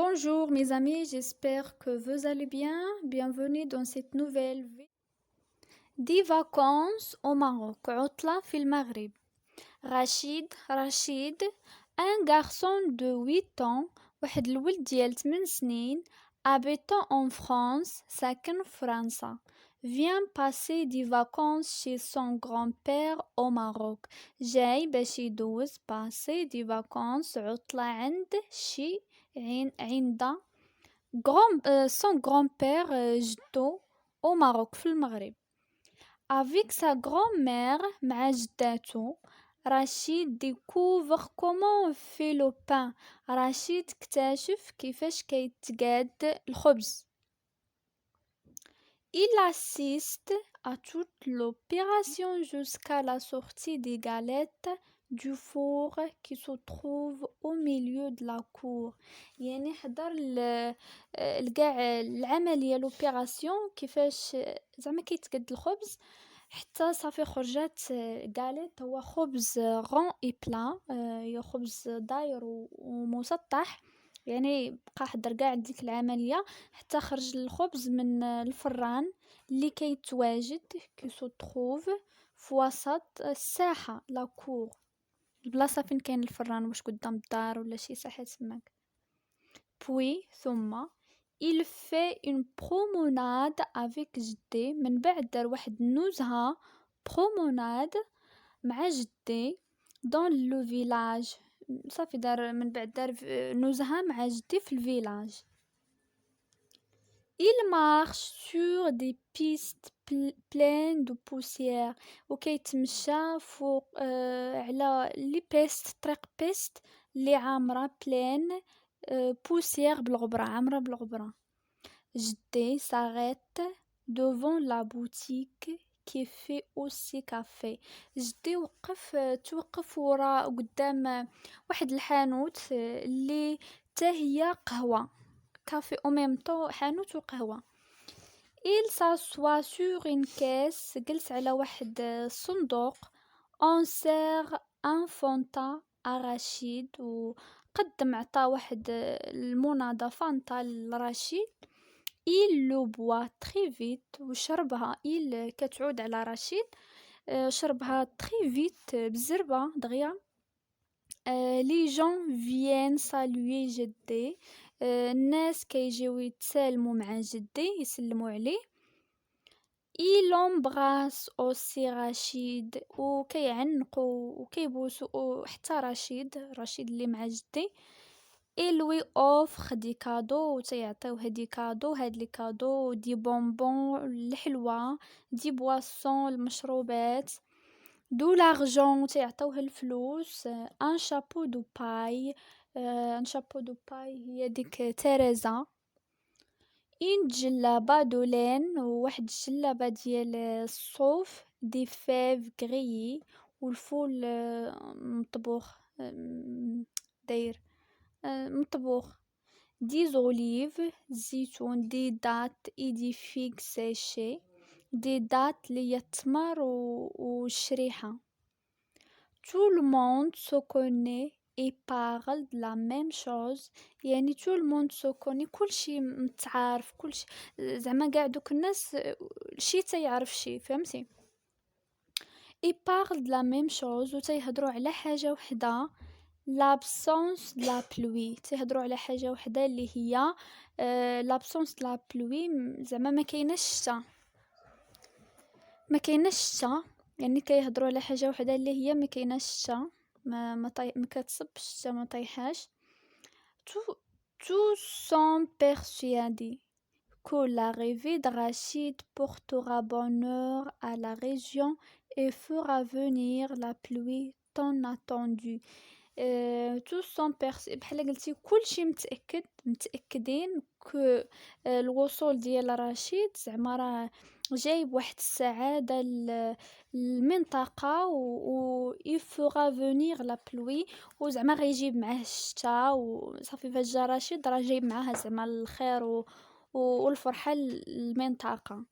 Bonjour mes amis, j'espère que vous allez bien. Bienvenue dans cette nouvelle vie. Des vacances au Maroc. عطلة في المغرب. Rachid, un garçon de 8 ans, واحد الولد ديال 8 سنين, habitant en France, ساكن في فرنسا, vient passer des vacances chez son grand-père au Maroc. جاي باش يدوز passer des vacances عطلة عند عند son grand-père جدو au Maroc في المغرب. Avec sa grand-mère مع جداتو رشيد découvre comment on fait le pain. رشيد اكتشف كيفاش كيتقاد الخبز. Il assiste à toute l'opération jusqu'à la sortie des galettes du four qui se trouve au milieu de la cour. يعني حضر كاع العملية l'opération كيفاش زعما كيتقاد الخبز حتى صافي خرجت غاليت. هو خبز غون اي بلا، هي خبز داير ومسطح، يعني بقى حضر كاع ديك العملية حتى خرج الخبز من الفران اللي كيتواجد كي سو تروف في وسط الساحة لاكور، البلاصة فين كاين الفران، واش قدام الدار ولا شي ساحة تماك. ثم il fait une promenade avec جدي. من بعد دار واحد النزهة promenade مع جدي dans le village. صافي دار من بعد دار نزهة مع جدي في الفيلاج. Il marche sur des pistes pleines de poussière. وكيتمشى فوق على لي بيست، طريق بيست اللي عامرة بلين poussière بالغبرة، عامرة بالغبرة. جدي s'arrête devant la boutique qui fait aussi café. جدي توقف وراء قدام واحد الحانوت اللي تا هي قهوة، كافي او ميم طو، حانوت وقهوة. il s'assoit sur une caisse. جلس على واحد الصندوق. on sert un fanta à رشيد، وقدم عطا واحد المناضة فانتا لرشيد. il le boit très vite، وشربها il كتعود على رشيد، شربها très vite بزربة دغيا. les gens viennent saluer جدي، الناس كيجيو يتسالموا مع جدي، يسلموا عليه. il embrasse aussi رشيد، وكيعنقوا وكيبوسوا حتى رشيد اللي مع جدي. il lui offre des cadeaux، وتيعطيوه دي كادو، هاد لي كادو دي بونبون الحلوى، دي بواسون المشروبات، دو لارجون تيعطيوه الفلوس، ان شابو دو باي، ان شابو دو باي هي ديك تيريزا، ان جلابة دو لين، وواحد الجلابة ديال الصوف، دي فيف غريي، والفول مطبوخ داير مطبوخ، دي زوليف زيتون، دي دات اي دي فيغ سيشي، دي دات لي التمر والشريحة. tout le monde se connaît et parle de la même chose. يعني tout le monde se connaît، كلشي متعارف، كلشي زعما قاع دوك الناس شي تيعرف شي، فهمتي؟ et parle de la même chose، وتيهضروا على حاجة وحدة، l'absence de la pluie. تيهضروا على حاجة وحدة اللي هي l'absence de la pluie، زعما ما كايناش الشتا، يعني كيهضروا على حاجة وحدة اللي هي ما كايناش الشتا، ما كتصبش الشتا، ما طيحاش. tous sont persuadés que l'arrivée de Rachid portera bonheur à la région et fera venir la pluie tant attendue. tous sont بحال قلتي كلشي متأكدين كو الوصول ديال رشيد زعما راه جايب واحد السعادة المنطقة، و il fera venir la pluie، وزعما غيجيب معاه الشتا، وصافي فاش جا رشيد راه جايب معاه زعما الخير والفرحة المنطقة.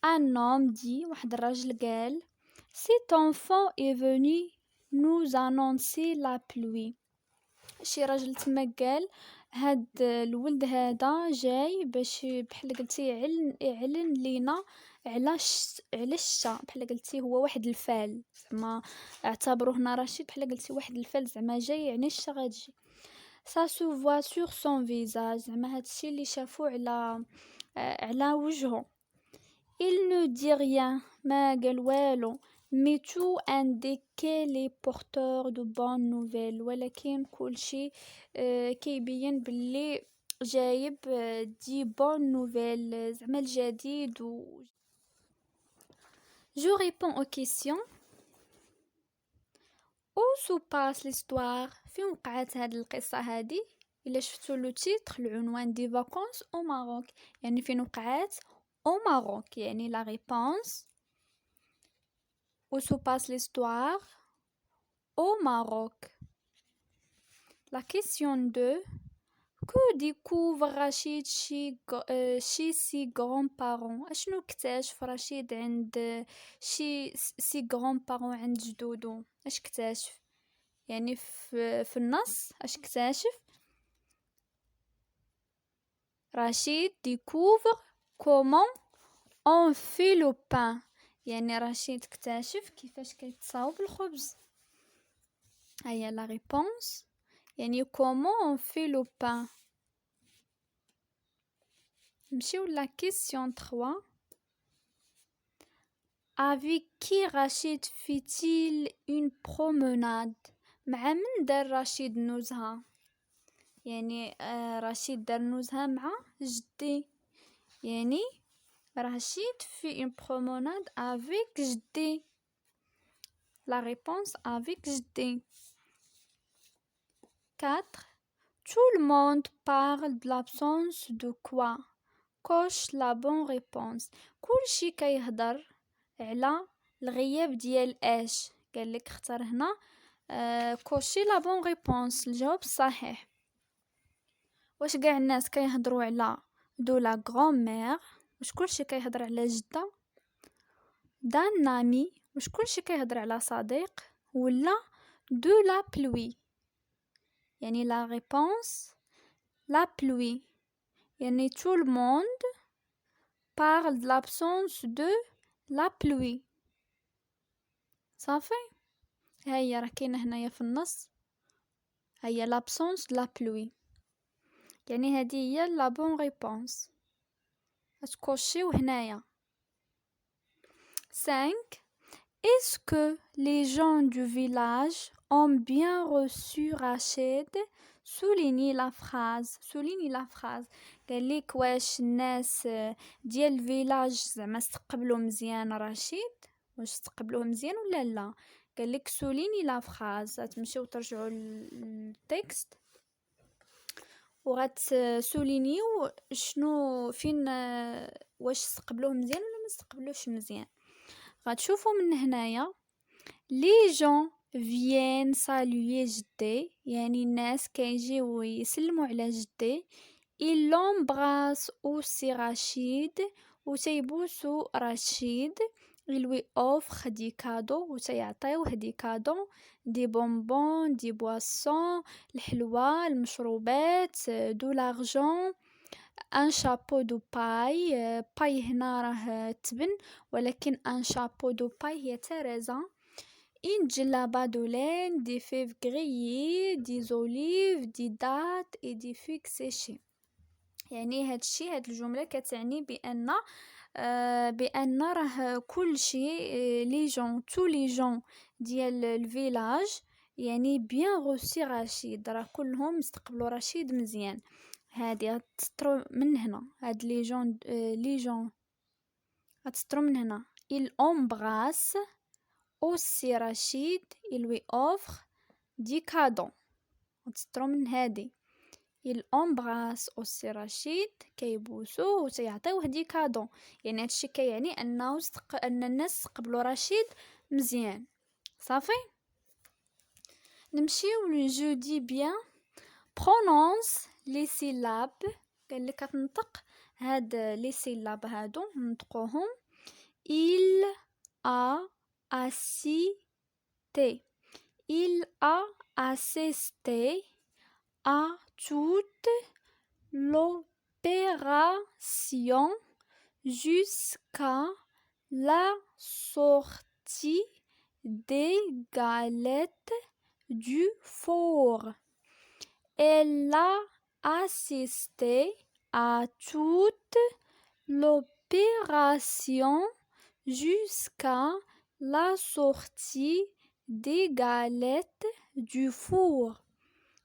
un homme dit، واحد الراجل قال، cet enfant est venu nous annoncer la pluie. شي راجل تما قال هاد الولد هذا جاي باش بحال قلتي يعلن لينا على الشتا، بحال قلتي هو واحد الفال، زعما اعتبروه هنا رشيد بحال قلتي واحد الفال، زعما جاي يعني الشتا غتجي. ça se voit sur son visage، زعما هادشي اللي شافو على وجهه. il ne dit rien، ما قال والو، mais tout indique les porteurs de bonnes nouvelles، ولكن كلشي كيبين باللي جايب دي bonnes nouvelles، زعما الجديد. je réponds aux questions. où se passe l'histoire؟ فين وقعت هاد القصة هادي؟ إلا شفتو لو تيتر العنوان دي vacances au Maroc، يعني فين وقعت au Maroc، يعني la réponse où se passe l'histoire au Maroc. La question 2. que découvre Rachid chez ses grands-parents؟ أشنو اكتشف رشيد عند ses grands-parents، عند جدودو؟ اش اكتشف؟ يعني في النص اش اكتشف؟ رشيد découvre comment on fait le pain، يعني رشيد اكتشف كيفاش كيتصاوب الخبز. هيا لا ريبونس، يعني comment on fait le pain. نمشيو لا question 3. avec qui Rachid fait-il une promenade؟ مع من دار رشيد نزهة؟ يعني رشيد دار نزهة مع جدي، يعني رشيد في une promenade avec جدي. la réponse avec جدي. 4. tout le monde parle de l'absence de quoi؟ coche la bonne réponse. كلشي كيهضر على الغياب ديال اش؟ قال لك اختار هنا كوشي لا بون ريبونس، الجواب الصحيح. واش كاع الناس كيهضروا على دو لا غران-مير؟ واش كلشي كيهضر على جدة؟ دان نامي؟ واش كلشي كيهضر على صديق؟ ولا دو لا بلوي؟ يعني لا ريبونس لا بلوي، يعني tout le monde parle de l'absence de la pluie. صافي، هيا راه كاينه هنايا في النص، هيا l'absence de la pluie، يعني هذه هي لا بون ريبونس، تكوشيو هنايا. 5. est-ce que les gens du village ont bien reçu Rachid؟ souligne la phrase. قال لك واش الناس ديال الفيلاج زعما استقبلوا مزيان رشيد، واش استقبلوه مزيان ولا لا؟ قال لك souligne la phrase. تمشيو ترجعوا التكست وغتسولينيو شنو فين واش استقبلوه مزيان ولا ما استقبلوش مزيان. غتشوفوا من هنايا لي جون فيين سالوي جدي، يعني الناس كيجيو يسلموا على جدي. il l'embrasse aussi رشيد، وتيبوسو رشيد. il lui offre دي كادو، وتيعطيوه دي كادو، دي بونبون، دي بواسون، الحلوى، المشروبات، دو لارجون، ان شابو دو باي. باي هنا راه تبن، ولكن ان شابو دو باي هي تريزا. une جلابة دو لين، دي فيف غريي، دي زوليف، دي دات et دي فيك سيشي. يعني هاد الجملة كتعني بأن راه كل شيء لي جون تو لي جون ديال الفيلاج يعني بيان روسي رشيد، راه كلهم استقبلوا رشيد مزيان. هادي غتسطرو من هنا، هاد لي جون غتسطرو من هنا. il embrasse aussi رشيد، il lui offre دي كادو، غتسطرو من هادي. il embrasse aussi رشيد، كيبوسوه وتيعطيوه دي كادو، يعني هادشي كيعني ان الناس استقبلوا رشيد مزيان. صافي، نمشيو لو دي بيان. prononce les syllabes، قال لك كتنطق هاد لي سيلاب هادو، نطقوهم. il a assisté، il a assisté à toute l'opération jusqu'à la sortie des galettes du four. Elle a assisté à toute l'opération jusqu'à la sortie des galettes du four.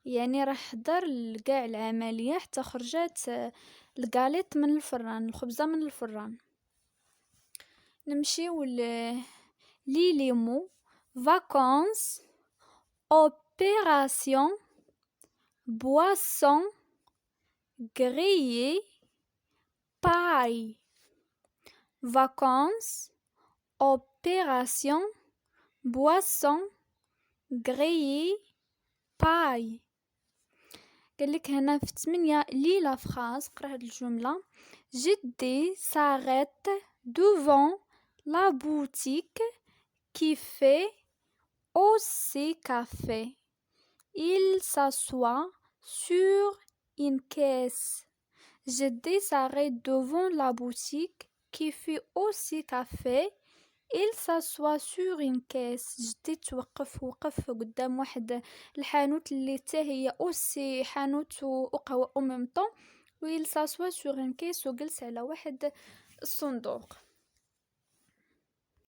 يعني راح حضر لقاع العملية حتى خرجت الجاليت من الفران، الخبزة من الفران. نمشيو لي مو vacances, opération, boisson, grillé, paille. Vacances, opération, boisson, grillé, paille. قالك هنا في 8 لي لا فراز. قرا هاد الجملة. جدي s'arrête devant la boutique qui fait aussi café. Il s'assoit sur une caisse. جدي s'arrête devant la boutique qui fait aussi café. Il s'assoit sur une caisse. جدي وقف قدام واحد الحانوت اللي حتى هي اوسي حانوت وقهوة او ميم طون. و il s'assoit sur une caisse وجلس على واحد الصندوق.